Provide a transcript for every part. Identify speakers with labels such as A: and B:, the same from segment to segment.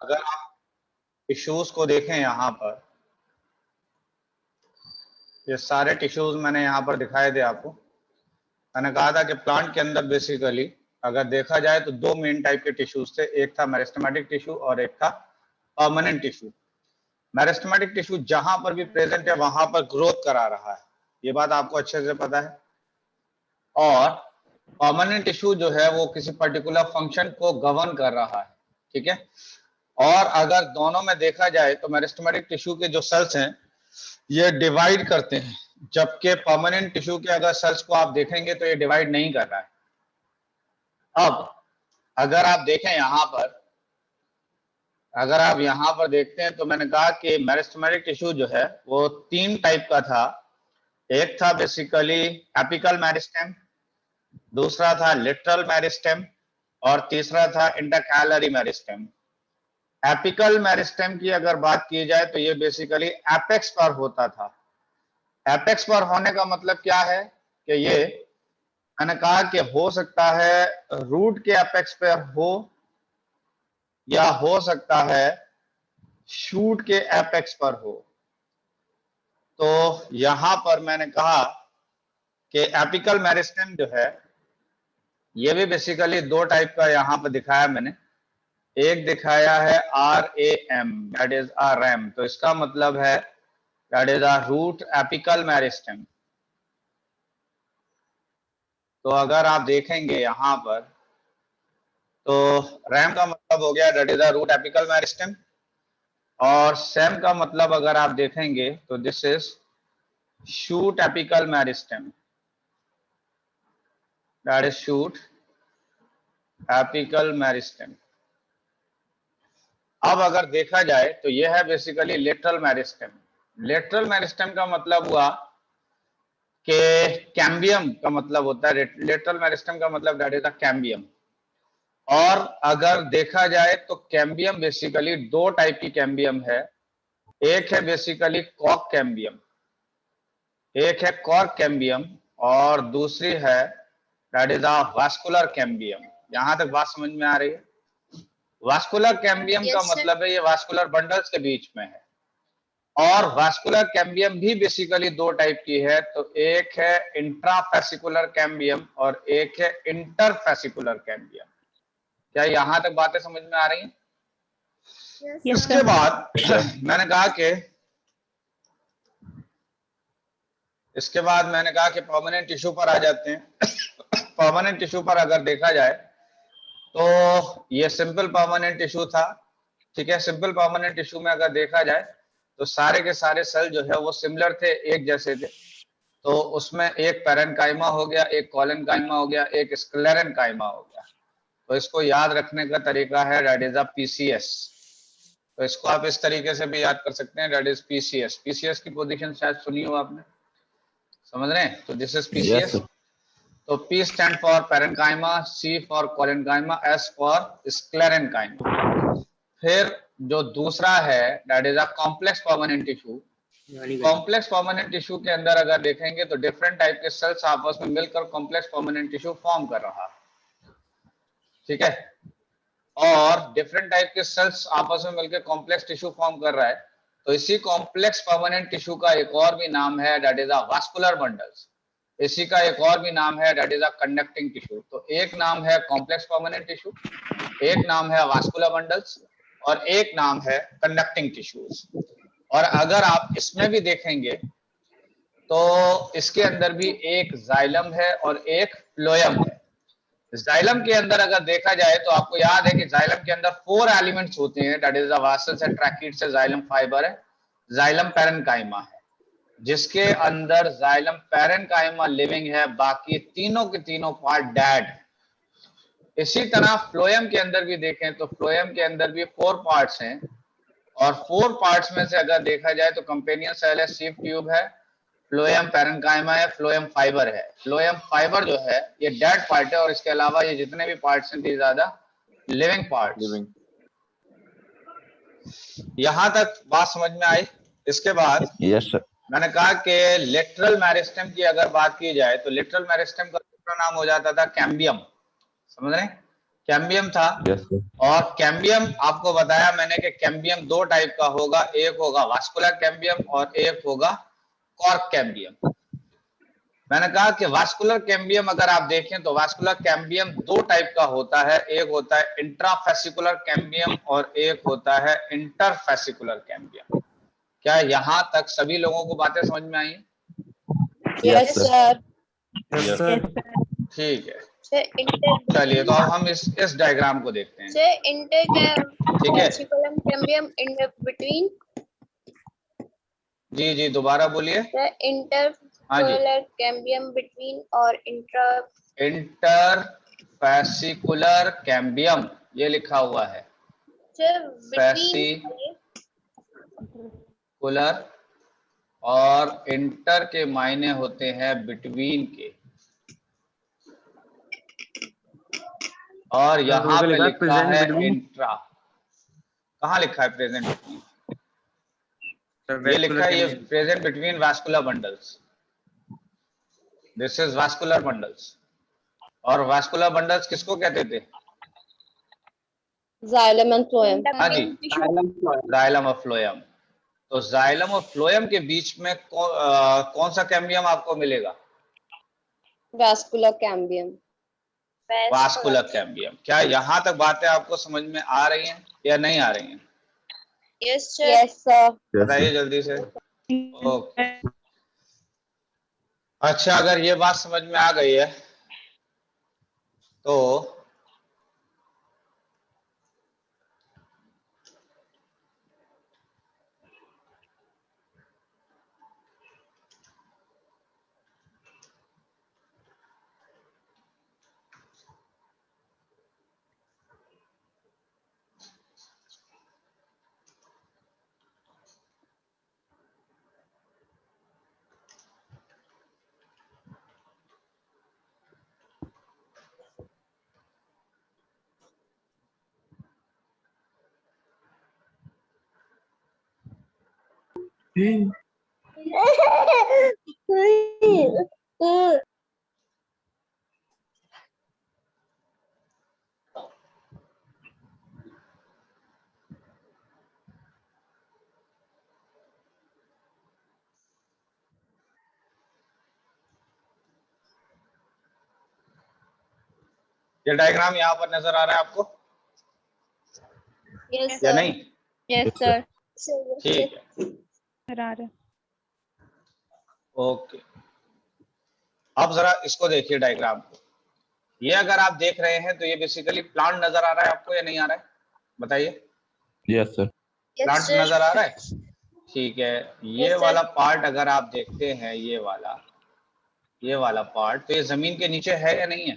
A: अगर आप टिश्यूज को देखें यहाँ पर, ये सारे टिश्यूज मैंने यहाँ पर दिखाए थे आपको। मैंने कहा था कि प्लांट के अंदर बेसिकली अगर देखा जाए तो दो मेन टाइप के टिश्यूज थे, एक था मेरिस्टेमेटिक टिश्यू और एक था परमानेंट टिश्यू। मेरिस्टेमेटिक टिश्यू जहां पर भी प्रेजेंट है वहां पर ग्रोथ करा रहा है, ये बात आपको अच्छे से पता है। और परमानेंट टिश्यू जो है वो किसी पर्टिकुलर फंक्शन को गवर्न कर रहा है, ठीक है। और अगर दोनों में देखा जाए तो मेरिस्टेमेटिक टिश्यू के जो सेल्स हैं ये डिवाइड करते हैं, जबकि परमानेंट टिश्यू के अगर सेल्स को आप देखेंगे तो ये डिवाइड नहीं कर रहा है। अब अगर आप देखें यहाँ पर, अगर आप यहाँ पर देखते हैं तो मैंने कहा कि मेरिस्टेमेटिक टिश्यू जो है वो तीन टाइप का था। एक था बेसिकली एपिकल मेरिस्टेम, दूसरा था लेटरल मेरिस्टेम और तीसरा था इंटरकैलरी मेरिस्टेम। एपिकल मेरिस्टेम की अगर बात की जाए तो ये बेसिकली एपेक्स पर होता था। एपेक्स पर होने का मतलब क्या है कि ये मैंने कहा कि हो सकता है रूट के एपेक्स पर हो या हो सकता है शूट के एपेक्स पर हो। तो यहां पर मैंने कहा कि एपिकल मेरिस्टेम जो है ये भी बेसिकली दो टाइप का यहां पर दिखाया मैंने। एक दिखाया है RAM, that is a RAM, तो इसका मतलब है that is a root apical meristem. तो अगर आप देखेंगे यहां पर तो रैम का मतलब हो गया that is a root apical meristem, और सेम का मतलब अगर आप देखेंगे तो this is shoot apical meristem, that is shoot apical meristem. अब अगर देखा जाए तो यह है basically lateral meristem. Lateral meristem का मतलब हुआ कि कैम्बियम का मतलब होता है, लेटरल मेरिस्टेम का मतलब दैट इज अ कैम्बियम। और अगर देखा जाए तो कैम्बियम बेसिकली दो टाइप की कैम्बियम है। एक है बेसिकली कॉर्क कैम्बियम, एक है कॉर्क कैम्बियम, और दूसरी है that is a vascular cambium. यहां तक बात समझ में आ रही है? वास्कुलर कैम्बियम का मतलब है ये वास्कुलर बंडल्स के बीच में है। और वास्कुलर कैम्बियम भी बेसिकली दो टाइप की है, तो एक है इंट्राफेसिकुलर कैम्बियम और एक है इंटरफेसिकुलर कैम्बियम। क्या यहां तक बातें समझ में आ रही हैं? इसके बाद मैंने कहा कि परमानेंट टिश्यू पर आ जाते हैं। परमानेंट टिश्यू पर अगर देखा जाए तो ये सिंपल परमानेंट टिश्यू था, ठीक है। सिंपल परमानेंट टिश्यू में अगर देखा जाए तो सारे के सारे सेल जो है वो सिमिलर थे, एक जैसे थे। तो उसमें एक पैरेन्काइमा हो गया, एक कोलेनकाइमा हो गया, एक स्क्लेरेन्काइमा हो गया। तो इसको याद रखने का तरीका है दैट इज अ PCS। तो इसको आप इस तरीके से भी याद कर सकते हैं, दैट इज PCS। PCS की पोजीशन शायद सुनी हो आपने, समझ रहे हैं? तो दिस इज PCS। तो P stand for parenchyma, C for collenchyma, S for sclerenchyma. फिर जो दूसरा है that is a complex permanent tissue. Complex permanent tissue के अंदर अगर देखेंगे तो डिफरेंट टाइप के सेल्स आपस में मिलकर कॉम्प्लेक्स परमानेंट टिश्यू फॉर्म कर रहा है, ठीक है। और डिफरेंट टाइप के सेल्स आपस में मिलकर कॉम्प्लेक्स टिश्यू फॉर्म कर रहा है, तो इसी कॉम्प्लेक्स परमानेंट टिश्यू का एक और भी नाम है that is a vascular bundles. इसी का एक और भी नाम है that is a conducting tissue. तो एक नाम है कॉम्प्लेक्स परमानेंट टिश्यू, एक नाम है वास्कुलर बंडल्स, और एक नाम है कंडक्टिंग टिश्यूज। और अगर आप इसमें भी देखेंगे तो इसके अंदर भी एक जाइलम है और एक फ्लोएम है। जाइलम के अंदर अगर देखा जाए तो आपको याद है कि जाइलम के अंदर 4 एलिमेंट्स होते हैं, that is the vessels and tracheids है, जाइलम फाइबर है, जाइलम पैरेन्काइमा है, जिसके अंदर जाइलम पैरेन्काइमा लिविंग है, बाकी तीनों के तीनों पार्ट डेड है। इसी तरह फ्लोएम के अंदर भी देखें तो फ्लोएम के अंदर भी 4 पार्ट्स हैं, और 4 पार्ट्स में से अगर देखा जाए तो कंपेनियन सेल है, सीव ट्यूब है, फ्लोएम पैरेन्काइमा है, फ्लोएम फाइबर है। फ्लोएम फाइबर जो है ये डेड पार्ट है, और इसके अलावा ये जितने भी पार्ट्स हैं these are the living parts. यहां तक बात समझ में आई? इसके बाद
B: यस सर।
A: मैंने कहा कि लेटरल मेरिस्टेम की अगर बात की जाए तो लेटरल मेरिस्टेम का दूसरा नाम हो जाता था कैम्बियम, समझ रहे हैं? कैम्बियम था।
B: Yes sir.
A: और कैम्बियम आपको बताया मैंने कि कैम्बियम दो टाइप का होगा, एक होगा वास्कुलर कैम्बियम और एक होगा कॉर्क कैम्बियम। मैंने कहा कि वास्कुलर कैम्बियम अगर आप देखें तो वास्कुलर कैम्बियम दो टाइप का होता है, एक होता है इंट्राफेसिकुलर कैम्बियम और एक होता है इंटरफेसिकुलर कैम्बियम। क्या यहां तक सभी लोगों को बातें समझ में आई?
B: Yes sir.
C: Yes sir.
A: ठीक है,
D: इंटर
A: चलिए तो अब हम इस डायग्राम को देखते हैं।
D: से इंटर
A: ठीक है,
D: कैम्बियम इन बिटवीन
A: जी जी दोबारा बोलिए।
D: इंटर
A: हाँ जी,
D: कैम्बियम बिटवीन और इंट्रा
A: इंटरफेसिकुलर कैम्बियम ये लिखा हुआ है, फैसिकुलर और इंटर के मायने होते हैं बिटवीन के, और यहाँ पे लिखा है इंट्रा। कहाँ लिखा है प्रेजेंट बिटवीन? ये लिखा है ये present between vascular bundles, this is vascular bundles. और वास्कुलर बंडल्स किसको कहते थे?
E: Xylem and phloem.
A: हाँ जी, जाइलम और फ्लोएम। तो जाइलम और फ्लोएम के बीच में कौन सा कैम्बियम आपको मिलेगा?
E: Vascular cambium.
A: Vascular cambium. क्या यहाँ तक बातें आपको समझ में आ रही हैं या नहीं आ रही हैं?
D: Yes
E: sir.
A: बताइए जल्दी से। ओके, अच्छा अगर ये बात समझ में आ गई है तो ये डायग्राम यहाँ पर नजर आ रहा है आपको या नहीं?
E: Yes sir.
A: ठीक है, ओके। अब जरा इसको देखिए डायग्राम को। ये अगर आप देख रहे हैं तो ये बेसिकली प्लांट नजर आ रहा है आपको या नहीं आ रहा है? बताइए।
B: Yes sir.
A: प्लांट नजर आ रहा है? ठीक है, ये
D: Yes, sir.
A: वाला पार्ट अगर आप देखते हैं, ये वाला पार्ट, तो ये जमीन के नीचे है या नहीं है?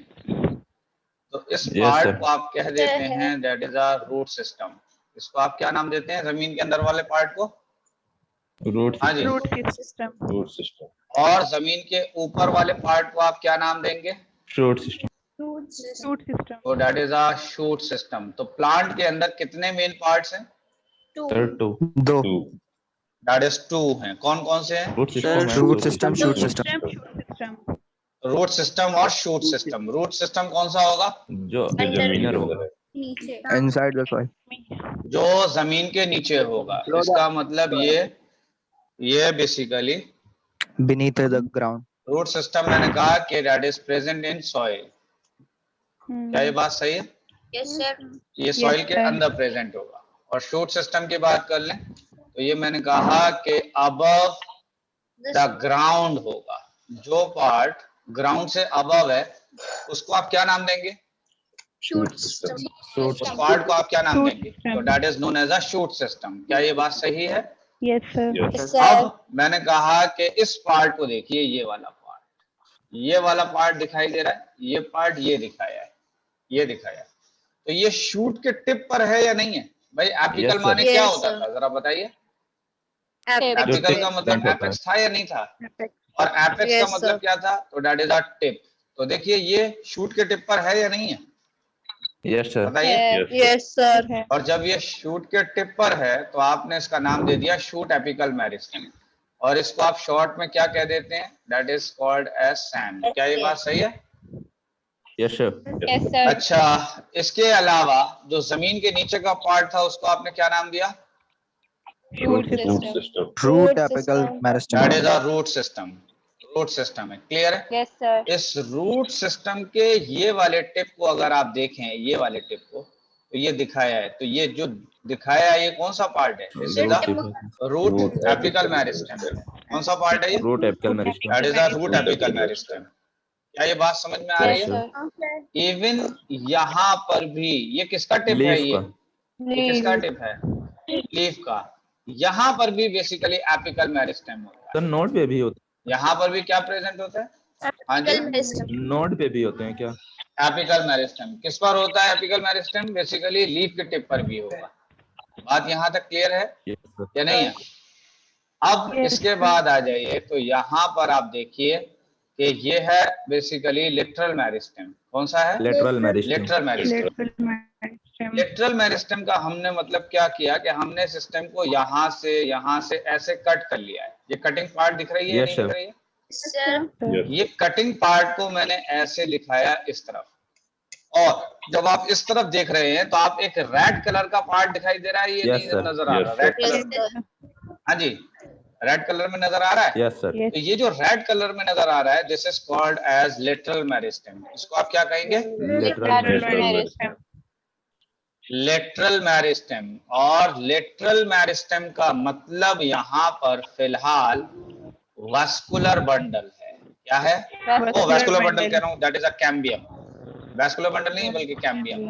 A: तो इस
B: Yes,
A: पार्ट
B: sir.
A: को आप कह देते हैं that is a root system. इसको आप क्या नाम देते हैं जमीन के अंदर वाले पार्ट को?
B: रूट
A: हाँ जी,
C: सिस्टम।
B: Root system.
A: और जमीन के ऊपर वाले पार्ट को आप क्या नाम देंगे?
B: Shoot system.
C: Root system.
A: तो that is a shoot system. तो प्लांट के अंदर कितने मेन पार्ट्स हैं?
B: Sir two.
F: दो।
A: दैट इज टू हैं। कौन कौन से हैं?
B: Root system
F: root system, shoot system.
A: Root system और शूट सिस्टम। रूट सिस्टम कौन सा होगा?
B: जो जमीन होगा।
F: Inside the soil.
A: जो जमीन के नीचे होगा। इसका मतलब ये basically
F: beneath the ground.
A: Root system मैंने कहा कि that is present in soil. क्या ये बात सही है?
D: Yes sir.
A: ये सॉइल के अंदर प्रेजेंट होगा। और शूट सिस्टम की बात कर लें तो ये मैंने कहा कि अबव द ग्राउंड होगा। जो पार्ट ग्राउंड से अबव है उसको आप क्या नाम देंगे?
D: शूट
A: उस पार्ट को आप क्या नाम देंगे? तो that is known as a shoot system. क्या ये बात सही है?
C: Yes sir.
A: अब मैंने कहा कि इस पार्ट को देखिए, ये वाला पार्ट दिखाई दे रहा है, ये पार्ट ये दिखाया है, ये दिखाया है। तो ये शूट के टिप पर है या नहीं है? भाई एपिकल
B: Yes,
A: माने
E: sir.
A: क्या
E: Yes,
A: होता
E: sir.
A: था जरा बताइए।
E: Apex.
A: एपिकल का मतलब
B: Point होता है।
A: एपेक्स था या नहीं था? और एपेक्स
E: Yes,
A: का मतलब
E: sir.
A: क्या था? तो दैट इज अ टिप। तो देखिए ये शूट के टिप पर है या नहीं है?
B: Yes sir.
A: बताइए।
E: Yes, sir.
A: और जब ये शूट के टिप पर है तो आपने इसका नाम दे दिया शूट एपिकल मेरिस्टेम। और इसको आप शॉर्ट में क्या कह देते हैं? That is called as SAM. क्या ये बात सही है?
B: Yes, sir.
E: Yes, sir.
A: अच्छा, इसके अलावा जो जमीन के नीचे का पार्ट था उसको आपने क्या नाम दिया?
E: Root
B: Root
E: system.
B: system.
F: Root
E: Root
F: apical
E: system.
F: meristem.
A: That is a root system. Root system है, क्लियर है?
E: Yes, sir.
A: इस रूट सिस्टम के ये वाले टिप को अगर आप देखें, ये वाले टिप को, तो ये दिखाया है, तो ये जो दिखाया है ये कौन सा पार्ट है? This is the root apical meristem. कौन सा पार्ट है ये?
B: Root apical meristem.
A: That is the root apical meristem. क्या ये बात समझ में आ रही
E: Yes,
A: है?
E: sir.
A: इवन यहाँ पर भी ये किसका टिप है?
B: Leaf
A: ये
B: का.
A: ये किसका टिप है? लीफ का। यहाँ पर भी बेसिकली एपिकल मेरिस्टेम होता है।
B: सर नोड पे भी होते
A: यहाँ पर भी क्या प्रेजेंट होता है? हाँ जी,
B: हैं, नोड पे भी होते हैं क्या?
A: Apical meristem. किस पर होता है एपिकल मेरिस्टेम? बेसिकली लीफ के टिप पर भी होगा। बात यहाँ तक क्लियर है
B: Yes, sir.
A: या नहीं है? अब
C: Yes,
A: इसके
C: sir.
A: बाद आ जाइए, तो यहाँ पर आप देखिए कि ये है बेसिकली लिटरल मेरिस्टेम। कौन सा है?
B: Lateral meristem.
A: Literal meristem.
C: Lateral meristem.
A: Literal meristem का हमने मतलब क्या किया कि हमने सिस्टम को यहाँ से ऐसे कट कर लिया है। ये कटिंग पार्ट दिख रही है या
B: Yes,
A: नहीं
B: sir.
A: दिख रही है?
D: Sir.
A: ये कटिंग पार्ट को मैंने ऐसे लिखाया इस तरफ, और जब आप इस तरफ देख रहे हैं तो आप एक रेड कलर का पार्ट दिखाई दे रहा है, ये
B: Yes,
A: नहीं
B: sir.
A: नजर आ
B: Yes,
A: रहा?
B: sir.
A: Red
D: Yes,
A: colour,
D: sir.
A: हाँ जी, रेड कलर में नजर आ रहा है।
B: Yes, sir.
C: Yes.
A: तो ये जो रेड कलर में नजर आ रहा है, this is called as lateral meristem. इसको आप क्या कहेंगे?
B: Lateral
C: Lateral
B: meristem.
C: meristem.
A: Lateral meristem. और लेटरल मेरिस्टेम का मतलब यहाँ पर फिलहाल वास्कुलर बंडल है। क्या है? ओ, वास्कुलर बंडल कह रहा हूँ, that is a cambium. Vascular bundle नहीं बल्कि कैम्बियम।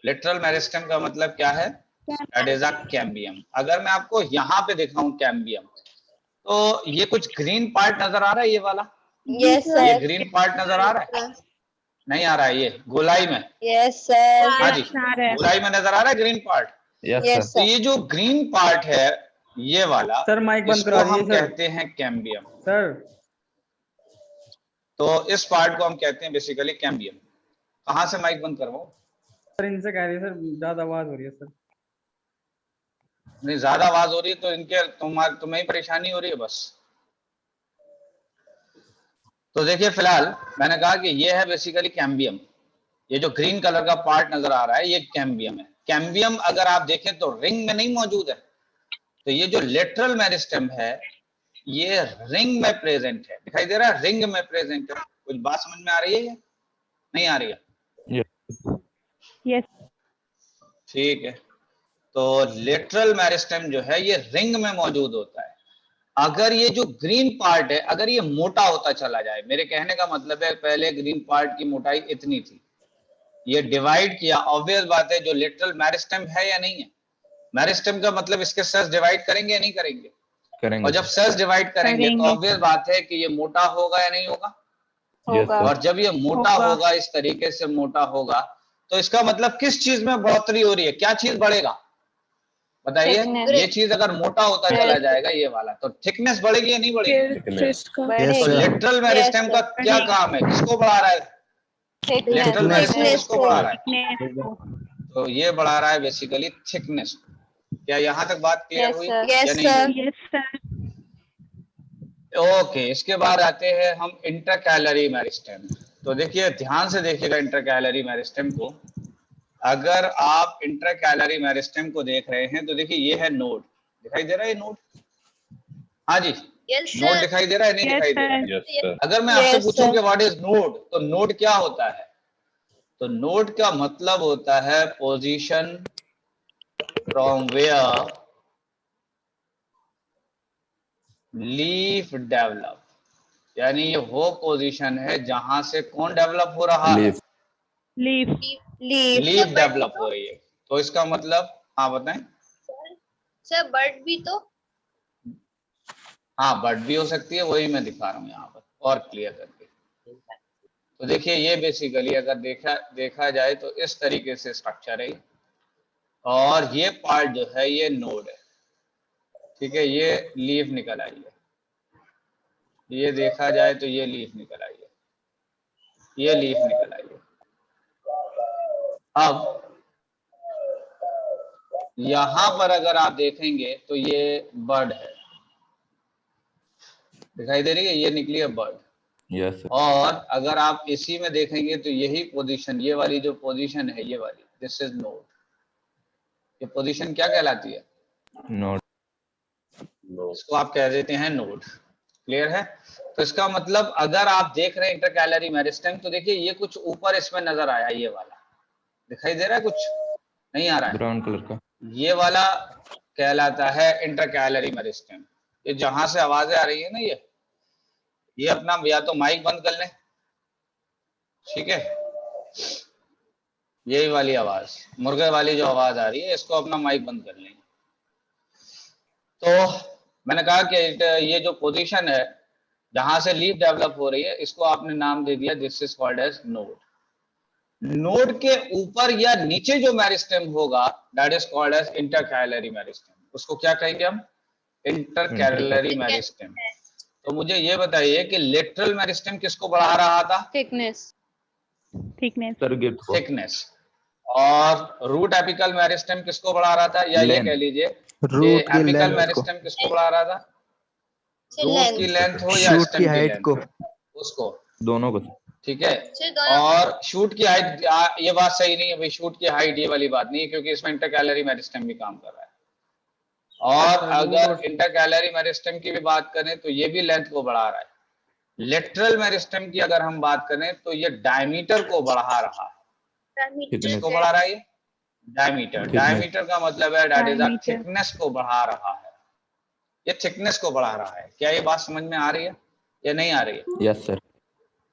A: लिटरल मेरिस्टेम का मतलब क्या है? That is a cambium. अगर मैं आपको यहाँ पे दिखाऊं कैम्बियम, तो ये कुछ ग्रीन पार्ट नजर आ रहा है, ये वाला,
E: Yes,
A: ये
E: sir.
A: ग्रीन पार्ट नजर आ रहा है? नहीं आ रहा है, ये गोलाई में।
E: Yes, sir.
A: हाँ जी,
C: Sir.
A: गोलाई में नजर आ रहा है green part.
B: Yes,
E: Yes,
B: sir.
A: तो ये जो ग्रीन पार्ट है, ये वाला,
G: सर माइक बंद
A: इसको
G: करा
A: हम
G: दीजिए सर।
A: कहते हैं कैम्बियम।
G: सर
A: तो इस पार्ट को हम कहते हैं बेसिकली कैम्बियम। कहाँ से माइक बंद करवाऊं?
G: सर इनसे कह रही है सर, ज्यादा आवाज हो रही है सर।
A: नहीं, ज्यादा आवाज हो रही है तो इनके तुम्हें ही परेशानी हो रही है बस। तो देखिए, फिलहाल मैंने कहा कि ये है बेसिकली कैम्बियम। ये जो ग्रीन कलर का पार्ट नजर आ रहा है, ये कैम्बियम है। कैम्बियम अगर आप देखें तो रिंग में नहीं मौजूद है। तो ये जो लेटरल मेरिस्टेम है, ये रिंग में प्रेजेंट है। दिखाई दे रहा है? रिंग में प्रेजेंट है। कुछ बात समझ में आ रही है या नहीं आ रही है?
C: Yes.
A: ठीक है। तो लेटरल मेरिस्टेम जो है ये रिंग में मौजूद होता है। अगर ये जो ग्रीन पार्ट है, अगर ये मोटा होता चला जाए, मेरे कहने का मतलब है पहले ग्रीन पार्ट की मोटाई इतनी थी, ये डिवाइड किया, ऑब्वियस बात है जो लेटरल मेरिस्टेम है या नहीं है? मेरिस्टेम का मतलब इसके सेल्स डिवाइड करेंगे या नहीं करेंगे?
B: करेंगे.
A: और जब सेल्स डिवाइड करेंगे तो ऑब्वियस बात है कि ये मोटा होगा या नहीं होगा?
B: Yes, sir.
A: और जब ये मोटा होगा, इस तरीके से मोटा होगा, तो इसका मतलब किस चीज में बढ़ोतरी हो रही है? क्या चीज बढ़ेगा बताइए?
E: Thickness.
A: ये चीज अगर मोटा होता चला जाएगा, ये वाला, तो थिकनेस बढ़ेगी या नहीं बढ़ेगी?
B: Thickness.
A: तो
E: बढ़ेगी.
A: लेटरल मेरिस्टेम का क्या काम है? किसको बढ़ा रहा है?
E: Thickness.
A: लेटरल मेरिस्टेम
E: Thickness
A: किसको
E: को.
A: बढ़ा रहा है? तो ये बढ़ा रहा है बेसिकली थिकनेस। क्या यहाँ तक बात क्लियर
E: Yes,
A: हुई
E: sir.
A: या
E: Yes,
A: नहीं?
E: sir.
C: Yes, sir.
A: ओके, इसके बाद आते हैं हम इंटरकैलरी मेरिस्टेम। तो देखिए, ध्यान से देखिएगा इंटरकैलरी मेरिस्टेम को। अगर आप इंटरकैलरी मेरिस्टेम को देख रहे हैं तो देखिए ये है नोड। दिखाई दे रहा है ये नोड? हाँ जी,
D: Yes,
A: नोड
D: sir.
A: दिखाई दे रहा है? नहीं
C: Yes,
A: दिखाई दे रहा है?
C: sir.
B: Yes, sir.
A: अगर मैं आपसे
E: Yes,
A: पूछूं
E: sir.
A: कि व्हाट इज नोड, तो नोड क्या होता है? तो नोड का मतलब होता है position from where leaf develop. यानी ये वो पोजीशन है जहां से कौन डेवलप हो रहा है?
B: Leaf.
C: Leaf.
E: Leaf.
A: Leaf develop हो रही है। तो इसका मतलब, हाँ बताएं।
D: सर बर्ड भी तो
A: हाँ, बट भी हो सकती है, वही मैं दिखा रहा हूँ यहाँ पर और क्लियर करके। तो देखिए, ये बेसिकली अगर देखा जाए तो इस तरीके से स्ट्रक्चर है, और ये पार्ट जो है ये नोड है। ठीक है, ये लीफ निकल आई है। ये देखा जाए तो ये लीफ निकल आई है, ये लीफ निकल आई है। अब यहां पर अगर आप देखेंगे तो ये बर्ड है, दिखाई दे रही है? ये निकली है बर्ड।
B: Yes, sir.
A: और अगर आप इसी में देखेंगे तो यही पोजीशन, ये वाली जो पोजीशन है, ये वाली, दिस इज नोड। ये पोजीशन क्या कहलाती है?
B: Node.
A: इसको आप कह देते हैं नोड। क्लियर है? तो इसका मतलब अगर आप देख रहे हैं इंटरकैलरी मेरिस्टेम, तो देखिए ये कुछ ऊपर इसमें नजर आया, ये वाला दिखाई दे रहा है, कुछ नहीं आ रहा है?
B: ब्राउन कलर का।
A: ये वाला कहलाता है इंटरकैलरी मेरिस्टेम। ये जहां से आवाजें आ रही है ना, ये अपना या तो माइक बंद कर लें, ठीक है? यही वाली आवाज, मुर्गे वाली जो आवाज आ रही है, इसको अपना माइक बंद कर लें। तो मैंने कहा कि ये जो पोजीशन है जहां से लीफ डेवलप हो रही है, इसको आपने नाम दे दिया, this is called as node. Node के ऊपर या नीचे जो मेरिस्टेम होगा, that is called as intercalary meristem. उसको क्या कहेंगे हम? Intercalary meristem. तो मुझे ये बताइए कि लेटरल मेरिस्टेम किसको बढ़ा रहा था?
E: Thickness.
C: thickness,
B: सर्गिट को।
A: थिकनेस। और रूट एपिकल मेरिस्टेम किसको बढ़ा रहा था? या ये
B: Length.
A: कह लीजिए
F: रूट की
A: एपिकल
F: लेंथ को,
A: मेरिस्टेम किसको बढ़ा रहा था?
D: Sir,
A: root
D: length.
A: की लेंथ हो या
F: शूट
A: स्टेम
F: की
A: की
F: हाइट
A: लेंथ
F: को।
A: उसको,
B: दोनों को।
A: ठीक है?
D: Sir, दोनों
A: और शूट की हाइट, ये बात सही नहीं है भाई, शूट की हाइट ये वाली बात नहीं है, क्योंकि इसमें इंटरकैलरी मेरिस्टेम भी काम कर रहा है। और अगर इंटरकैलरी मेरिस्टेम की भी बात करें तो ये भी लेंथ को बढ़ा रहा है। लेटरल मेरिस्टेम की अगर हम बात करें तो ये डायमीटर को बढ़ा रहा है।
B: Thickness.
A: किसको बढ़ा रहा है? ये डायमीटर।
B: Thickness.
A: डायमीटर का मतलब है दैट इज
C: Diameter.
A: थिकनेस को बढ़ा रहा है। ये थिकनेस को बढ़ा रहा है। क्या ये बात समझ में आ रही है या नहीं आ रही है?
B: Yes, sir.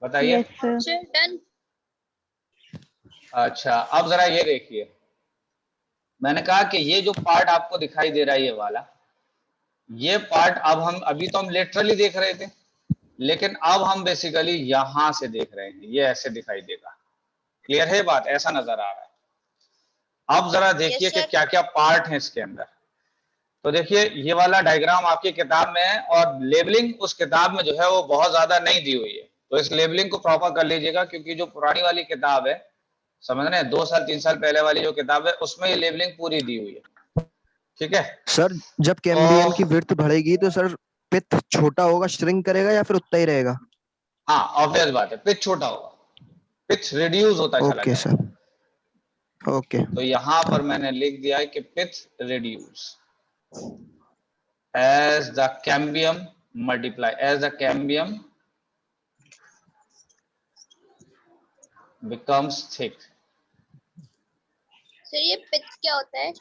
A: बताइए।
C: yes sir,
D: Sir, done.
A: अच्छा, अब जरा ये देखिए, मैंने कहा कि ये जो पार्ट आपको दिखाई दे रहा है, ये वाला, ये पार्ट अब हम तो हम लेटरली देख रहे थे, लेकिन अब हम बेसिकली यहां से देख रहे हैं, ये ऐसे दिखाई देगा। क्लियर है बात? ऐसा नजर आ रहा है। अब जरा देखिए
D: Yes,
A: कि
D: sir.
A: क्या क्या पार्ट हैं इसके अंदर। तो देखिए ये वाला डायग्राम आपकी किताब में है, और लेबलिंग उस किताब में जो है वो बहुत ज्यादा नहीं दी हुई है, तो इस लेबलिंग को प्रॉपर कर लीजिएगा, क्योंकि जो पुरानी वाली किताब है, समझ रहे हैं, 2 साल 3 साल पहले वाली जो किताब है, उसमें ये लेबलिंग पूरी दी हुई है, ठीक है?
F: सर जब कैम्बियम की विड्थ बढ़ेगी तो सर पिथ छोटा होगा, श्रिंक करेगा या फिर उतना ही रहेगा?
A: हाँ, ऑब्वियस बात है, पिच छोटा होगा, पिच रिड्यूस होता चला
F: ओके
A: जाएगा।
F: Sir, okay.
A: तो यहां पर मैंने लिख दिया है कि pitch reduce as the cambium multiply, as the cambium becomes thick.
D: Sir, ये pitch क्या होता है?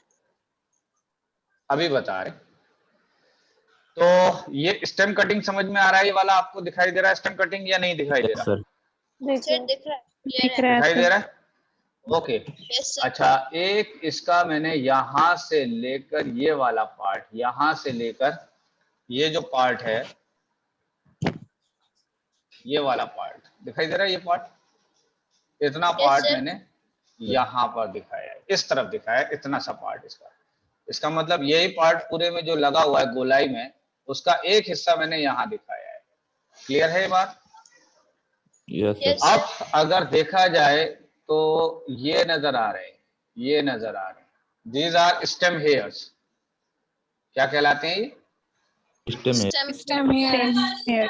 A: अभी बता रहे। तो ये स्टेम कटिंग समझ में आ रहा है? ये वाला आपको दिखाई दे रहा है स्टेम कटिंग या नहीं दिखाई दे
B: Yes,
A: रहा?
B: sir.
D: Sir, दिख रहा है?
C: दिख रहा है
A: दिखाई दे
C: sir,
A: रहा है? ओके।
D: Yes, sir.
A: अच्छा, एक इसका मैंने यहां से लेकर ये वाला पार्ट, यहां से लेकर ये जो पार्ट है, ये वाला पार्ट दिखाई दे रहा है, ये पार्ट, इतना
D: Yes,
A: पार्ट
D: sir.
A: मैंने यहां पर दिखाया है, इस तरफ दिखाया है, इतना सा पार्ट इसका। इसका मतलब यही पार्ट पूरे में जो लगा हुआ है गोलाई में, उसका एक हिस्सा मैंने यहां दिखाया है। क्लियर है ये बात?
B: Yes, sir.
D: Yes, sir.
A: अब अगर देखा जाए तो ये नजर आ रहे हैं, ये नजर आ रहे हैं, दीज आर स्टेम हेयर्स। क्या कहलाते हैं ये?
B: Stem है।
D: Stem
C: here,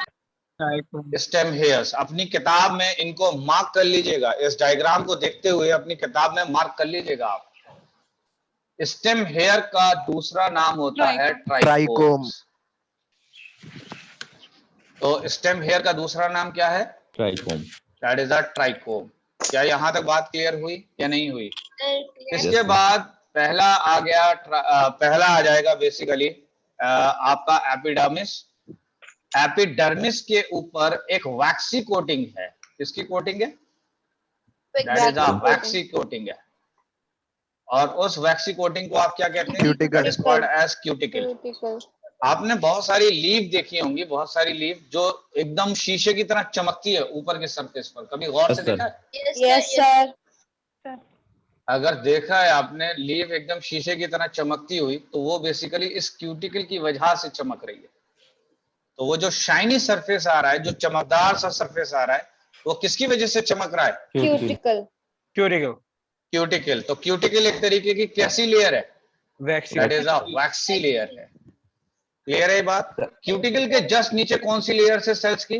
A: stem hairs. अपनी किताब में इनको मार्क कर लीजिएगा, इस डायग्राम को देखते हुए अपनी किताब में मार्क कर लीजिएगा आप। स्टेम हेयर का दूसरा नाम होता है ट्राइकोम।
F: ट्राइकोम।
A: तो स्टेम हेयर का दूसरा नाम क्या है?
B: Trichome.
A: That is a trichome. क्या यहाँ तक बात क्लियर हुई या नहीं हुई?
D: clear.
A: इसके बाद पहला आ गया, पहला आ जाएगा बेसिकली आपका एपिडर्मिस। एपिडर्मिस के ऊपर एक वैक्सी कोटिंग है। किसकी कोटिंग है? That is a vaccine coating है। और उस वैक्सी कोटिंग को आप क्या कहते हैं?
F: Cuticle.
A: It is called as cuticle.
E: Cuticle.
A: आपने बहुत सारी लीफ देखी होंगी, बहुत सारी लीफ जो एकदम शीशे की तरह चमकती है ऊपर के सरफेस पर, कभी गौर से
B: Yes, sir.
A: देखा है?
D: Yes,
E: Yes,
D: sir. Yes.
E: sir.
A: अगर देखा है आपने लीफ एकदम शीशे की तरह चमकती हुई, तो वो बेसिकली इस क्यूटिकल की वजह से चमक रही है। तो वो जो शाइनी सरफेस आ रहा है, जो चमकदार सा सरफेस आ रहा है, वो किसकी वजह से चमक रहा है?
E: Cuticle.
A: क्यूटिकल। तो क्यूटिकल एक तरीके की कैसी लेयर है?
G: Waxy.
A: That is a waxy layer है। क्लियर है ये बात? क्यूटिकल के जस्ट नीचे कौन सी लेयर से सेल्स की?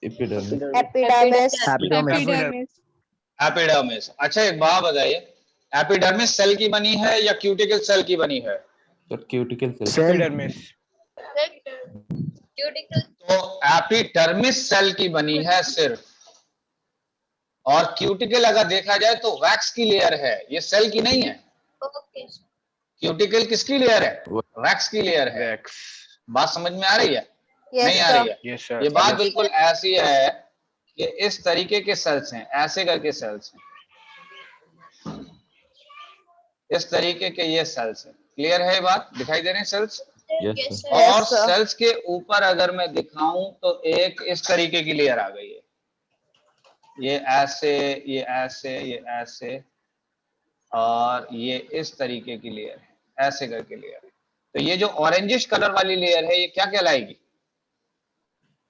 B: Epidermis
E: epidermis
F: epidermis
A: epidermis. अच्छा एक बात बताइए, एपिडर्मिस सेल की बनी है या क्यूटिकल सेल की बनी है?
B: Sir cuticle cell
F: cell
D: cuticle
A: तो एपिडर्मिस सेल की बनी है सिर्फ, और क्यूटिकल अगर देखा जाए तो वैक्स की लेयर है, ये सेल की नहीं है।
D: ओके
A: क्यूटिकल किसकी लेयर है? वैक्स की लेयर है। बात समझ में आ रही है? नहीं आ रही है? ये बात बिल्कुल ऐसी है कि इस तरीके के सेल्स हैं, ऐसे करके सेल्स हैं, इस तरीके के ये सेल्स हैं। क्लियर है ये बात? दिखाई दे रहे हैं सेल्स?
B: यस सर
A: और
E: sir.
A: सेल्स के ऊपर अगर मैं दिखाऊं तो एक इस तरीके की लेयर आ गई है, ये ऐसे, ये ऐसे, ये ऐसे, और ये इस तरीके की लेयर है, ऐसे करके लेयर है। तो ये जो ऑरेंजिश कलर वाली लेयर है ये क्या कहलाएगी?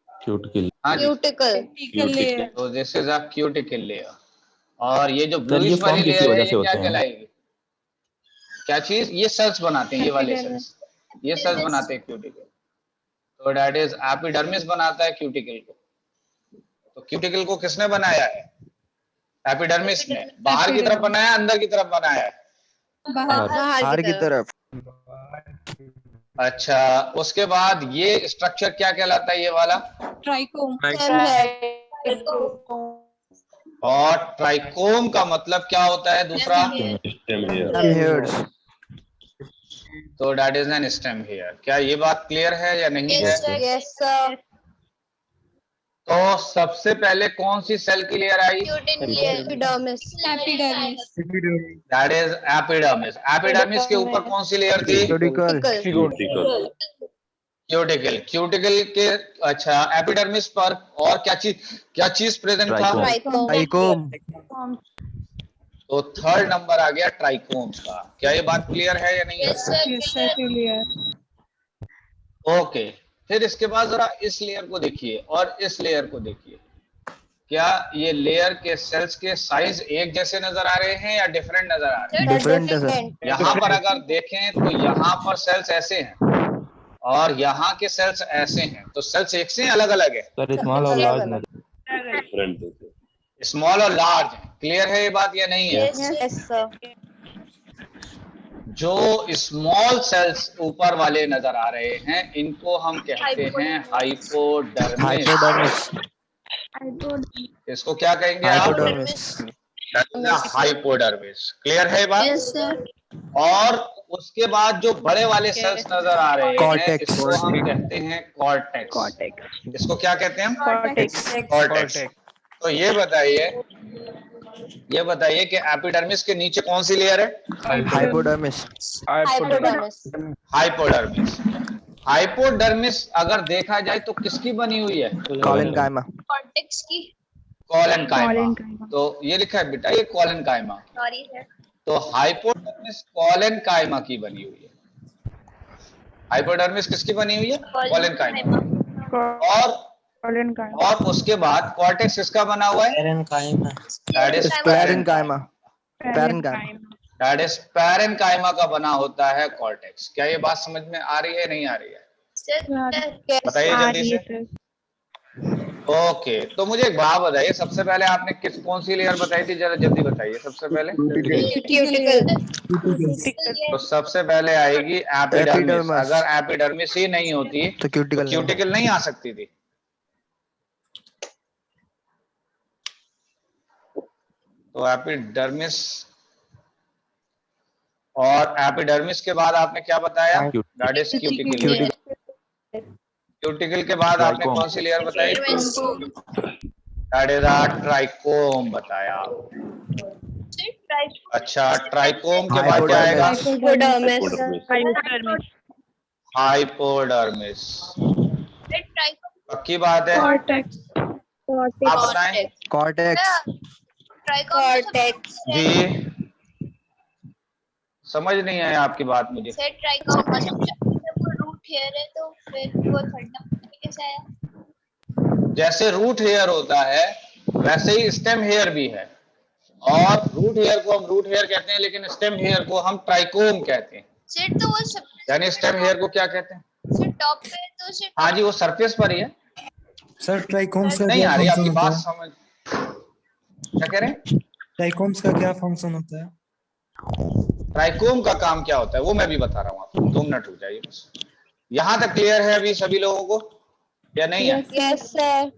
B: क्यूटिकल
A: हाँ जी,
E: क्यूटिकल
A: तो this is a cuticle layer. और ये जो
B: सर ये
A: ब्लूइश
B: फॉर्म
A: वाली
B: किसकी
A: लेयर है
B: वजह
A: ये
B: से
A: क्या
B: होते हैं?
A: कहलाएगी? क्या चीज? ये सेल्स बनाते हैं, ये वाले सेल्स, ये सेल्स बनाते हैं क्यूटिकल। तो दैट इज एपिडर्मिस बनाता है क्यूटिकल को। तो क्यूटिकल को किसने बनाया है? एपिडर्मिस ने। बाहर की तरफ बनाया, अंदर की तरफ बनाया है?
F: बाहर की तरफ।
A: अच्छा, उसके बाद ये स्ट्रक्चर क्या कहलाता है, ये वाला? और ट्राइकोम का मतलब क्या होता है दूसरा?
F: हेयर्स।
A: तो that is an stem hair. क्या ये बात क्लियर है या नहीं है?
E: यस सर
A: तो सबसे पहले कौन सी सेल की layer I?
E: Epidermis
A: that is epidermis. Epidermis के ऊपर कौन सी लेयर थी?
F: क्यूटिकल।
A: क्यूटिकल। क्यूटिकल के, अच्छा, एपिडर्मिस पर और क्या चीज प्रेजेंट था?
B: ट्राइकोम।
F: ट्राइकोम।
A: तो थर्ड नंबर आ गया ट्राइकोम का। क्या ये बात क्लियर है या नहीं है? ओके, फिर इसके बाद जरा इस लेयर को देखिए और इस लेयर को देखिए। क्या ये लेयर के सेल्स के साइज एक जैसे नजर आ रहे हैं या डिफरेंट नजर आ रहे हैं?
F: डिफरेंट है सर।
A: यहाँ पर अगर देखें तो यहाँ पर सेल्स ऐसे हैं और यहाँ के सेल्स ऐसे हैं, तो सेल्स एक से अलग अलग है?
B: सर स्मॉल और लार्ज में
A: स्मॉल और लार्ज है। क्लियर है ये बात या नहीं है?
E: यस सर
A: जो स्मॉल सेल्स ऊपर वाले नजर आ रहे हैं इनको हम कहते हैं हाइपोडर्मिस।
F: हाइपोडर्मिस।
A: इसको क्या कहेंगे आप?
F: हाइपोडर्मिस।
A: हाइपोडर्मिस। क्लियर है ये बात?
D: यस सर
A: और उसके बाद जो बड़े वाले सेल्स नजर आ रहे हैं
F: कॉर्टेक्स।
A: इसको हम कहते हैं कॉर्टेक्स।
C: कॉर्टेक्स
A: इसको क्या कहते हैं हम?
C: Cortex
A: cortex. तो ये बताइए कि एपिडर्मिस के नीचे कौन सी लेयर है?
F: हाइपोडर्मिस।
A: हाइपोडर्मिस। हाइपोडर्मिस अगर देखा जाए तो किसकी बनी हुई है?
F: कॉलन कायमा।
D: कॉर्टेक्स की
A: कॉलन कायमा।
C: Collenchyma।
A: तो ये लिखा है बेटा, ये कॉलन कायमा।
D: सॉरी सर
A: तो हाइपोडर्मिस कॉलन कायमा की बनी हुई है। हाइपोडर्मिस किसकी बनी हुई है? कॉलन कायमा। और उसके बाद कॉर्टेक्स किसका बना हुआ है? That is
F: parenchyma.
A: That is parenchyma का बना होता है कॉर्टेक्स। क्या ये बात समझ में आ रही है नहीं आ रही है?
D: सर
A: बताइए जल्दी से। ओके, तो मुझे एक बात बताइए, सबसे पहले आपने कौन सी लेयर बताई थी, जरा जल्दी बताइए। सबसे पहले तो सबसे पहले आएगी एपिडर्मिस। अगर एपिडर्मिस ही नहीं होती
F: तो
A: क्यूटिकल नहीं आ सकती थी। तो एपिडर्मिस, और एपिडर्मिस के बाद आपने क्या बताया? That is cuticle. क्यूटिकल के बाद आपने कौन सी लेयर बताई? दैट इज ट्राइकोम बताया। अच्छा, ट्राइकोम के बाद क्या आएगा? हाइपोडर्मिस। पक्की बात है? आप बताएं।
F: कॉर्टेक्स।
A: जी, समझ नहीं आया आपकी बात मुझे।
D: रूट हेयर है तो फिर वो थर्ड नंबर कैसे आया?
A: जैसे रूट हेयर होता है वैसे ही स्टेम हेयर भी है, और रूट हेयर को हम रूट हेयर कहते हैं लेकिन स्टेम हेयर को हम ट्राइकोम कहते हैं।
D: सिर तो वो सब
A: यानी स्टेम हेयर को क्या कहते हैं?
D: सिर टॉप पे तो सिर
A: हाँ जी, वो सरफेस पर ही है।
H: सर ट्राइकोम्स का
A: नहीं
H: क्या
A: आ रही
H: फंक्शन
A: आपकी
H: होता
A: बात
H: है?
A: समझ, क्या कह रहे हैं?
H: ट्राइकोम्स का क्या फंक्शन होता है?
A: ट्राइकोम का काम क्या होता है वो मैं भी बता रहा हूँ आपको, 2 मिनट रुक जाइए बस। यहां तक क्लियर है अभी सभी लोगों को या नहीं है?
E: Yes sir.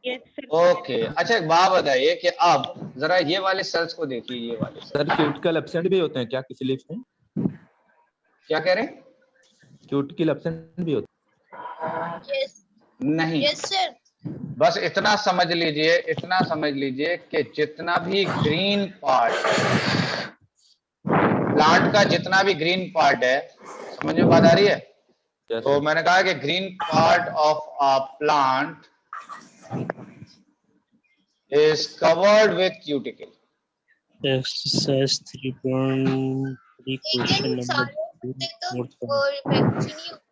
C: Yes, sir.
A: Okay, अच्छा एक बात बताइए कि अब जरा ये वाले सेल्स को देखिए, ये वाले सेल्स।
B: सर क्यूटिकल एब्सेंट भी होते हैं क्या किसी लीफ में?
A: क्या कह रहे हैं?
B: क्यूटिकल एब्सेंट भी होते
D: यस
A: नहीं,
D: यस सर।
A: बस इतना समझ लीजिए कि जितना भी ग्रीन पार्ट है प्लांट का, जितना भी ग्रीन पार्ट है, समझ में बात आ रही है?
B: हैं?
A: तो मैंने कहा कि green part of a plant is covered with cuticle.
I: Exercise 3.3 question
D: लेकिन
I: नंबर
D: सारे पत्ते तो
I: नोट
D: वो वैक्सी नहीं होते।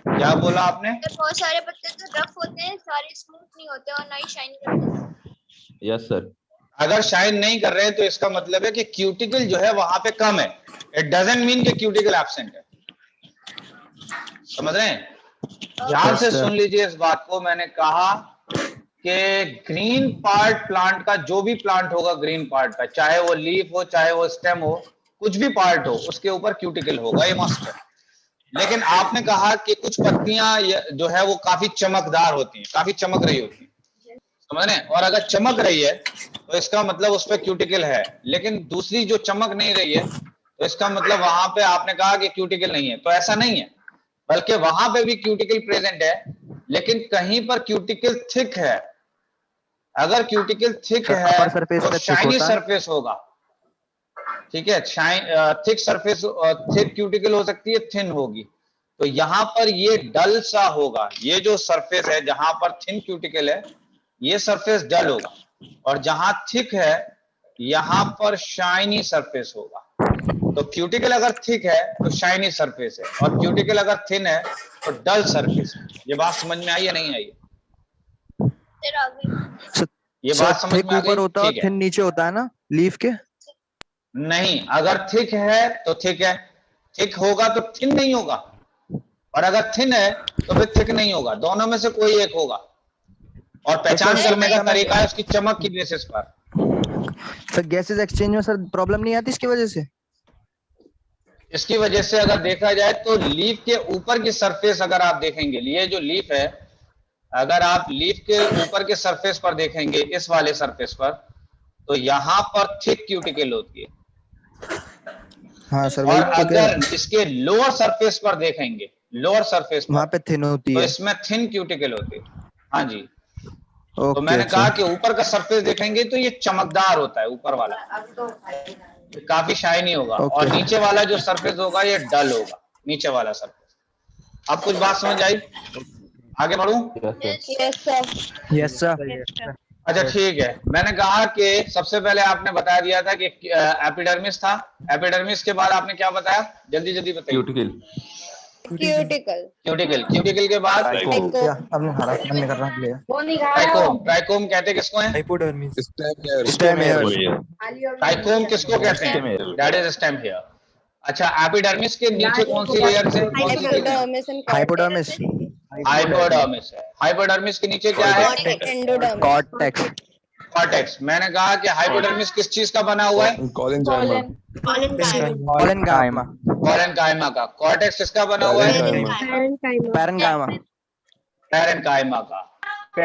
A: क्या बोला आपने?
D: बहुत सारे पत्ते तो रफ होते हैं, सारे स्मूथ नहीं होते और ना ही शाइन करते।
B: Yes sir.
A: अगर शाइन नहीं कर रहे हैं तो इसका मतलब है कि क्यूटिकल जो है वहां पे कम है। इट डजंट मीन कि क्यूटिकल एब्सेंट है। समझ रहे हैं? ध्यान से सुन लीजिए इस बात को। मैंने कहा कि ग्रीन पार्ट प्लांट का, जो भी प्लांट होगा ग्रीन पार्ट का, चाहे वो लीफ हो, चाहे वो स्टेम हो, कुछ भी पार्ट हो, उसके ऊपर क्यूटिकल होगा, ये मस्ट है। लेकिन आपने कहा कि कुछ पत्तियां जो है वो काफी चमकदार होती हैं, काफी चमक रही होती हैं, समझ रहे हैं? और अगर चमक रही है तो इसका मतलब उस पर क्यूटिकल है, लेकिन दूसरी जो चमक नहीं रही है तो इसका मतलब वहां पे आपने कहा कि क्यूटिकल नहीं है। तो ऐसा नहीं है, बल्कि वहां पे भी क्यूटिकल प्रेजेंट है, लेकिन कहीं पर क्यूटिकल थिक है। अगर क्यूटिकल थिक है
F: अपर सरफेस
A: तो
F: पे थिक
A: शाइनी
F: होता है।
A: सरफेस होगा, ठीक है? थिक सरफेस, थिक क्यूटिकल हो सकती है, थिन होगी। तो यहां पर ये डल सा होगा, ये जो सरफेस है जहां पर थिन क्यूटिकल है ये सरफेस डल होगा, और जहां थिक है यहां पर शाइनी सरफेस होगा। तो क्यूटिकल अगर थिक है तो शाइनी सरफेस है, और क्यूटिकल अगर थिन है तो डल सरफेस है। ये बात समझ में आई या नहीं आई?
D: फिर आ गई।
A: ये बात समझ में आ गई?
F: ऊपर होता है और
A: ठीक है।
F: थिन नीचे होता है ना लीफ के?
A: नहीं, अगर थिक है तो थिक है, थिक होगा तो थिन नहीं होगा, और अगर थिन है तो फिर थिक नहीं होगा। दोनों में से कोई एक होगा, और पहचान
F: सर,
A: करने का
F: समझ-
A: तरीका है उसकी चमक की बेसिस पर।
F: सर गैसेस एक्सचेंज में सर प्रॉब्लम नहीं आती इसकी वजह से?
A: इसकी वजह से अगर देखा जाए तो लीफ के ऊपर की सरफेस अगर आप देखेंगे, ये जो लीफ है, अगर आप लीफ के ऊपर के सरफेस पर देखेंगे, इस वाले सरफेस पर, तो यहां पर थिक क्यूटिकल होती है।
F: हाँ सर,
A: और
F: वही तो कह रहा
A: अगर
F: हूं।
A: इसके लोअर सरफेस पर देखेंगे, लोअर सरफेस
F: वहां
A: पर,
F: पे थिन होती
A: तो
F: है।
A: इसमें थिन क्यूटिकल होती है। हाँ जी। तो
F: ओके,
A: मैंने
F: अच्छा।
A: कहा कि ऊपर का सरफेस देखेंगे तो ये चमकदार होता है, ऊपर वाला ये काफी शाइनी होगा, और
F: ओके।
A: नीचे वाला जो सरफेस होगा ये डल होगा, नीचे वाला सरफेस। अब कुछ बात समझ आई? आगे बढ़ूं?
F: Yes sir.
C: Yes, sir.
A: अच्छा ठीक है। मैंने कहा कि सबसे पहले आपने बता दिया था कि एपिडर्मिस था। एपिडर्मिस के बाद आपने क्या बताया? जल्दी जल्दी बताइए।
B: क्यूटिकल।
E: क्यूटिकल।
A: क्यूटिकल, क्यूटिकल के बाद
F: अपने हरासमेंट नहीं करना प्लीज।
A: ट्राइकोम। ट्राइकोम कहते किसको है?
H: हाइपोडर्मिस।
F: Stem hair.
A: ट्राइकोम किसको कहते हैं? That is stem hair. अच्छा, एपिडर्मिस के नीचे कौन सी लेयर से, कौन सी layer?
E: Epidermis and
F: hypodermis.
A: Hypodermis है। हाइपोडर्मिस के नीचे क्या है?
E: एंडोडर्मिस।
F: कॉर्टेक्स।
A: कॉर्टेक्स। मैंने कहा कि हाइपोडर्मिस किस चीज का बना हुआ है?
F: कॉलन कायमा।
A: पैरेन्काइमा का। कॉर्टेक्स किसका बना हुआ है?
F: पैरेन्काइमा।
A: पैरेन्काइमा का।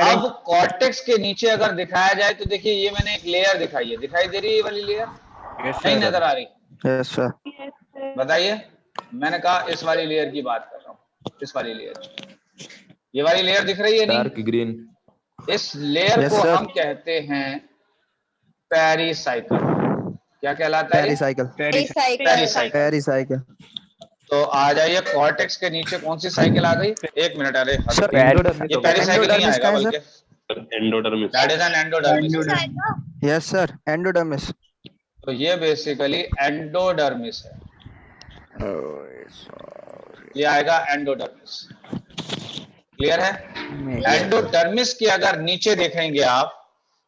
A: अब कॉर्टेक्स के नीचे अगर दिखाया जाए तो देखिए, ये मैंने एक लेयर दिखाई है, दिखाई दे रही है ये वाली लेयर? नहीं नजर आ रही?
F: Yes sir.
C: Yes, sir.
A: बताइए। मैंने कहा इस वाली लेयर की बात कर रहा हूँ, इस वाली लेयर। ये वाली लेयर दिख रही है नहीं?
B: Dark green.
A: इस लेयर
F: Yes,
A: को
F: sir.
A: हम कहते हैं पेरिसाइकिल। क्या कहलाता है?
F: पेरिसाइकिल।
A: पेरिसाइकिल।
F: पेरिसाइकिल।
A: तो आ जाइए, कॉर्टेक्स के नीचे कौन सी साइकिल आ गई? एक मिनट, अरे
F: सर
A: ये पेरिसाइकिल नहीं
F: एंडोडर्मिस
A: आएगा,
F: कहाँ है
A: बल्कि
B: endodermis.
A: That is an endodermis.
D: आएगा।
F: Yes sir, endodermis.
A: तो ये बेसिकली एंडोडर्मिस है, ये आएगा एंडोडर्मिस। क्लियर है? एंडोडर्मिस के अगर नीचे देखेंगे आप,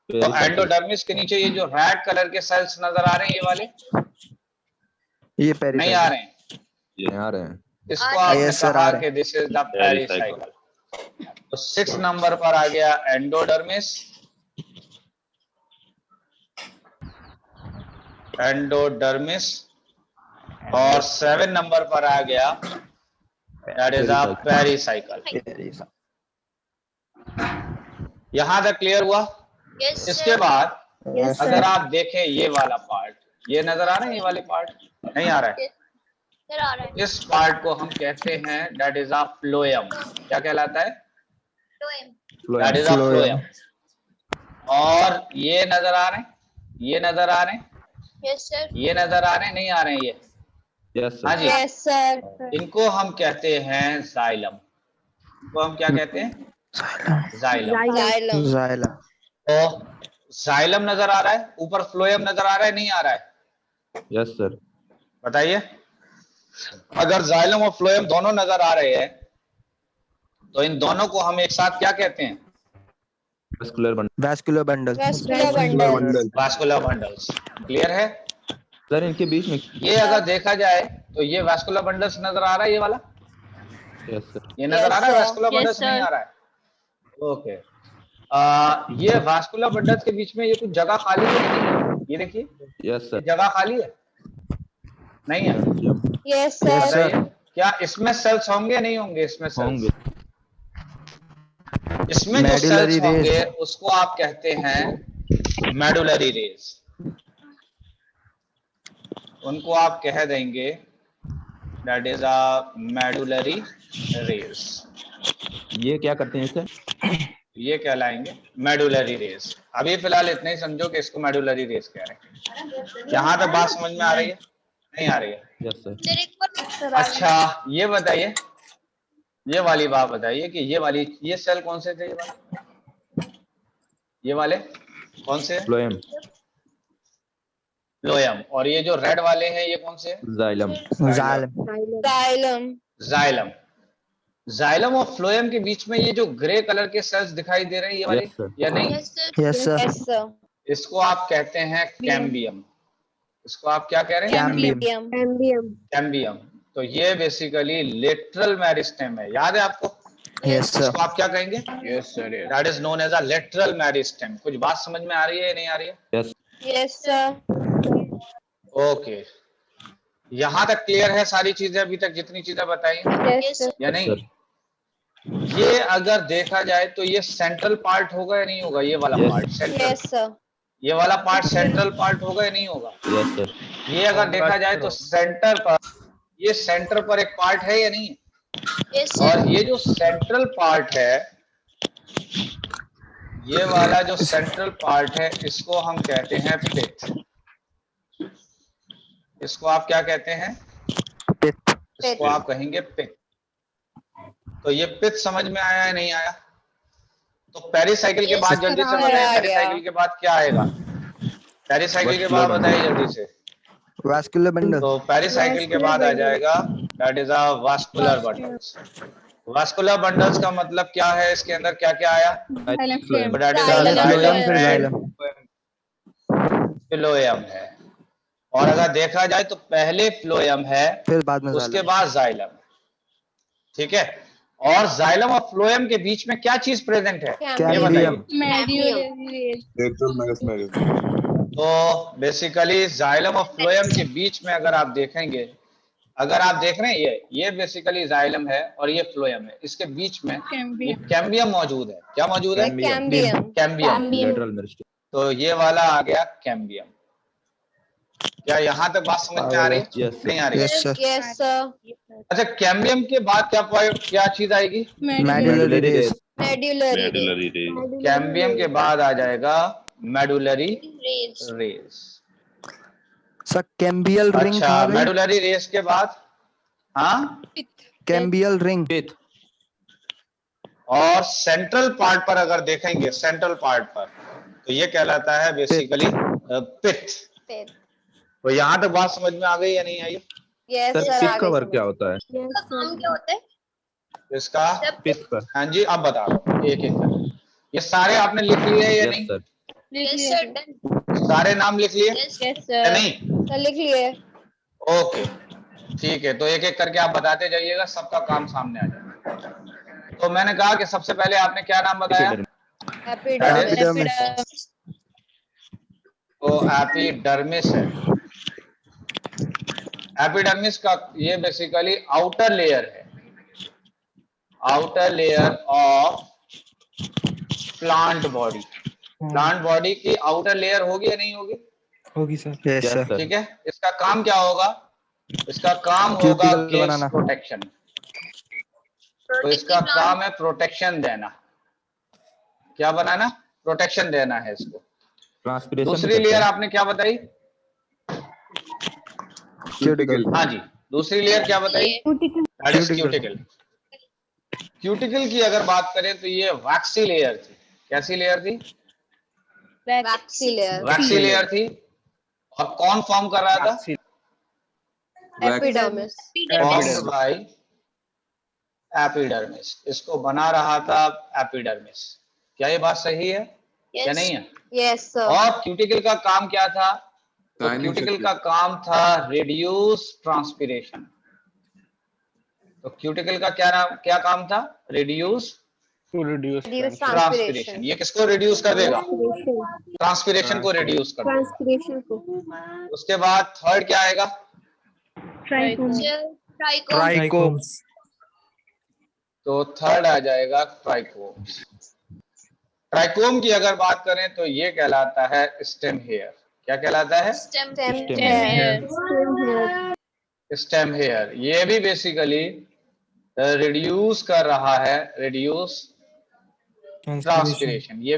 A: तो एंडोडर्मिस के नीचे ये जो रेड कलर के सेल्स नजर आ रहे हैं, ये वाले
F: ये
A: नहीं
F: पेरिसाइकिल।
A: आ रहे हैं?
B: ये आ रहे हैं।
A: इसको आपने
F: Yes, sir,
A: कहा
F: आ रहे
A: कि दिस इज द पेरिसाइकिल। तो 6 नंबर पर आ गया एंडोडर्मिस, एंडोडर्मिस, और 7 नंबर पर आ गया दैट इज अ पेरिसाइकल। यहां तक क्लियर हुआ?
D: Yes,
A: इसके
D: sir.
A: बाद
E: Yes,
A: अगर
E: sir.
A: आप देखें ये वाला पार्ट, ये नजर आ रहा है, ये वाले पार्ट नहीं आ रहा है,
D: Sir, आ रहा है.
A: इस पार्ट को हम कहते हैं दैट इज अ फ्लोएम। क्या कहलाता है?
D: Floem.
A: That is a
F: Phloem.
A: Phloem. और ये नजर आ रहे हैं, ये नजर आ रहे हैं,
D: Yes, sir.
A: ये नजर आ रहे हैं, नहीं आ रहे हैं ये?
B: यस
A: हाँ
B: सर।
A: जी,
E: Yes, sir.
A: इनको हम कहते हैं जाइलम। इनको हम क्या कहते हैं? जाइलम।
E: Xylem.
F: Xylem.
A: तो जाइलम नजर आ रहा है, ऊपर फ्लोएम नजर आ रहा है, नहीं आ रहा है?
B: Yes sir.
A: बताइए। अगर जाइलम और फ्लोएम दोनों नजर आ रहे हैं तो इन दोनों को हम एक साथ क्या कहते हैं?
B: Vascular bundle.
F: Vascular bundle.
E: Vascular bundles.
A: Vascular bundles. Clear है?
B: सर इनके बीच में।
A: ये अगर देखा जाए तो ये वास्कुलर बंडल्स नजर आ रहा है, ये वाला,
B: यस सर।
A: ये नजर आ रहा है,
E: sir.
A: वास्कुलर बंडल्स नहीं आ रहा है? ओके। ये वास्कुलर बंडल्स के बीच में ये कुछ जगह खाली है नहीं है? ये देखिए,
B: यस
A: ये
B: सर।
A: जगह खाली है नहीं है?
E: Yes,
F: Yes,
E: sir.
F: sir.
A: बताइए, क्या इसमें सेल्स होंगे नहीं होंगे? इसमें
B: होंगे।
A: सेल्स, इसमें जो
F: Medullary
A: सेल्स होंगे
F: rays.
A: उसको आप कहते हैं मेडुलरी रेज। उनको आप कह देंगे that is a medullary rays.
B: ये क्या करते हैं सर?
A: ये कहलाएंगे मेडुलरी रेज। अभी फिलहाल इतना ही समझो कि इसको मेडुलरी रेज कह रहे हैं। यहाँ तक बात समझ में आ रही है? नहीं आ रही है?
B: Yes sir.
D: Sir, एक बार.
A: अच्छा, ये बताइए, ये वाली बात बताइए कि ये सेल कौन से थे? ये वाले कौन से हैं?
B: फ्लोएम।
A: फ्लोएम। और ये जो रेड वाले हैं ये कौन से हैं?
B: Xylem.
F: Xylem.
E: Xylem.
A: Xylem. Xylem और फ्लोएम के बीच में ये जो ग्रे कलर के सेल्स दिखाई दे रहे हैं, ये वाले,
B: यस सर।
A: या नहीं?
D: Yes, sir.
F: Yes, sir.
E: Yes, sir.
A: इसको आप कहते हैं कैम्बियम। इसको आप क्या कह रहे हैं?
F: Cambium.
A: कैम्बियम। तो ये बेसिकली लेटरल मेरिस्टेम है, याद है आपको?
F: Yes, sir.
A: इसको आप क्या कहेंगे? Yes sir, that is known as a lateral meristem. कुछ बात समझ में आ रही है या नहीं आ रही है?
B: यस।
E: Yes, sir.
A: ओके, यहाँ तक क्लियर है सारी चीजें अभी तक जितनी चीजें बताई
E: Yes, sir.
A: या नहीं?
B: सर।
A: ये अगर देखा जाए तो ये सेंट्रल पार्ट होगा या नहीं होगा? ये वाला
B: Yes.
A: Part central,
E: Yes, sir.
A: ये वाला पार्ट सेंट्रल पार्ट होगा या नहीं होगा?
B: Yes sir.
A: ये अगर देखा जाए तो सेंटर पर, ये सेंटर पर एक पार्ट है या नहीं?
D: Yes, sir.
A: और ये जो सेंट्रल पार्ट है, ये वाला जो सेंट्रल पार्ट है, इसको हम कहते हैं पिथ। इसको आप क्या कहते हैं?
F: Pith.
A: इसको आप कहेंगे पिथ। तो ये पिथ समझ में आया है नहीं आया? तो पेरिसाइकिल के
D: Yes,
A: बाद
D: sir,
A: जल्दी से
E: आ
A: बताइए,
E: गया।
A: पेरिसाइकिल के बाद क्या आएगा? पेरिसाइकिल के बाद बताइए जल्दी से।
F: Vascular bundle.
A: तो पेरिसाइकिल के बाद आ जाएगा that is a vascular bundles. Vascular bundles का मतलब क्या है? इसके अंदर क्या क्या आया?
B: Phloem.
A: That is
E: Xylem.
F: Xylem फिर
A: जाइलम
F: xylem.
A: फ्लोएम है। और अगर देखा जाए तो पहले फ्लोएम है,
F: फिर बाद में
A: उसके
F: xylem.
A: बाद जाइलम। ठीक है? और जाइलम और फ्लोएम के बीच में क्या चीज प्रेजेंट है? ये बताइए। तो बेसिकली जाइलम और फ्लोएम के बीच में अगर आप देखेंगे, अगर आप देख रहे हैं ये बेसिकली जाइलम है और ये फ्लोएम है, इसके बीच में ये कैम्बियम मौजूद है। क्या मौजूद है?
E: Cambium.
A: कैम्बियम।
B: Lateral meristem.
A: तो ये वाला आ गया कैम्बियम। क्या यहाँ तक बात समझ में आ रही है?
B: Yes, sir.
A: नहीं आ रही है?
F: Yes, sir.
E: Yes, sir.
A: अच्छा, कैम्बियम के बाद क्या चीज आएगी?
F: Medullary rays.
E: Medullary.
A: कैम्बियम के बाद आ जाएगा medullary
D: Rays.
A: Rays.
F: Sir, cambial ring
A: अच्छा,
F: कहाँ गई?
A: मेडुलरी रेस के बाद, हाँ,
F: Cambial ring.
B: पिथ।
A: और सेंट्रल पार्ट पर अगर देखेंगे, सेंट्रल पार्ट पर, तो ये कहलाता है बेसिकली पिथ।
E: Pith.
A: तो यहाँ तक बात समझ में आ गई या नहीं आई?
E: Yes,
B: sir
E: sir.
B: पिथ
E: आगे
B: का वर्क
E: समझ।
B: क्या होता है?
D: का काम क्या होता है?
A: इसका
B: पिथ का।
A: हाँ जी, अब बता रहा हूँ एक एक करके। ये सारे आपने लिख लिए या
B: यस
A: नहीं?
B: सर।
D: Yes, sir. Done.
A: सारे नाम लिख लिए
D: Yes.
E: Yes,
A: या
E: sir.
A: नहीं?
E: सर लिख लिए।
A: ओके, ठीक है। तो एक एक करके आप बताते जाइएगा, सबका काम सामने आ जाएगा। तो मैंने कहा कि सबसे पहले आपने क्या नाम बताया?
E: एपिडर्मिस।
A: तो एपिडर्मिस है। एपिडर्मिस का ये बेसिकली आउटर लेयर है, outer layer of plant body. Plant body की आउटर लेयर होगी या नहीं होगी?
H: होगी sir.
F: Yes
B: Yes,
F: sir.
B: sir.
A: ठीक है, इसका काम क्या होगा? इसका काम होगा
F: Cuticle
A: केस
F: बनाना।
A: प्रोटेक्शन। तो इसका काम है प्रोटेक्शन देना। क्या बनाना? प्रोटेक्शन देना है इसको।
B: ट्रांसपिरेशन
A: दूसरी लेयर आपने क्या बताई?
F: क्यूटिकल।
A: हाँ जी, दूसरी लेयर क्या बताई? That is
F: Cuticle.
A: Cuticle. Cuticle की अगर बात करें तो ये वैक्सी लेयर थी। कैसी लेयर थी?
E: Waxy layer.
A: वैक्सी लेयर थी। और कौन फॉर्म कर रहा था?
E: एपिडर्मिस।
A: Formed by epidermis. इसको बना रहा था एपिडर्मिस। क्या ये बात सही है या नहीं है?
E: Yes sir.
A: और क्यूटिकल का काम क्या था? तो क्यूटिकल का काम था रिड्यूस ट्रांसपिरेशन। तो क्यूटिकल का क्या काम था? Reduce transpiration. ये किसको रिड्यूस कर देगा? ट्रांसपिरेशन को रिड्यूस कर देगा।
E: ट्रांसपिरेशन को।
A: उसके बाद थर्ड क्या आएगा?
C: ट्राइकोम।
H: ट्राइकोम्स।
A: तो थर्ड आ जाएगा ट्राइकोम्स। ट्राइकोम की अगर बात करें तो ये कहलाता है स्टेम हेयर। क्या कहलाता है?
E: Stem
A: stem hair. ये भी बेसिकली रिड्यूस कर रहा है, रिड्यूस ट्रांसपिरेशन। ये